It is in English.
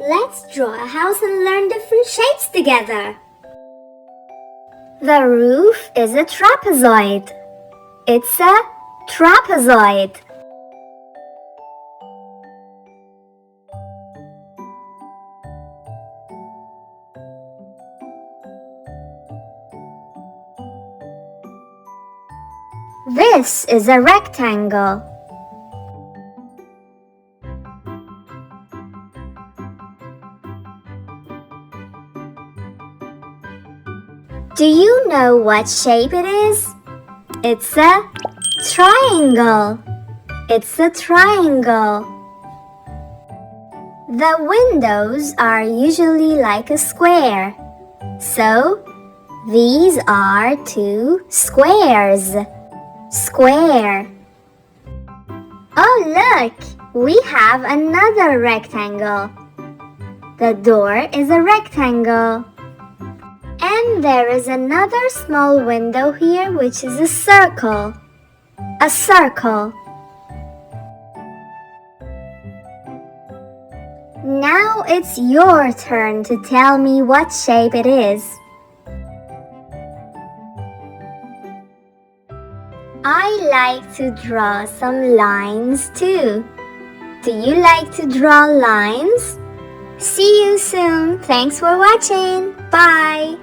Let's draw a house and learn different shapes together. The roof is a trapezoid. It's a trapezoid. This is a rectangle. Do you know what shape it is? It's a triangle. It's a triangle. The windows are usually like a square. So, these are two squares. Square. Oh, look! We have another rectangle. The door is a rectangle. And there is another small window here which is a circle. A circle. Now it's your turn to tell me what shape it is. I like to draw some lines too. Do you like to draw lines? See you soon. Thanks for watching. Bye.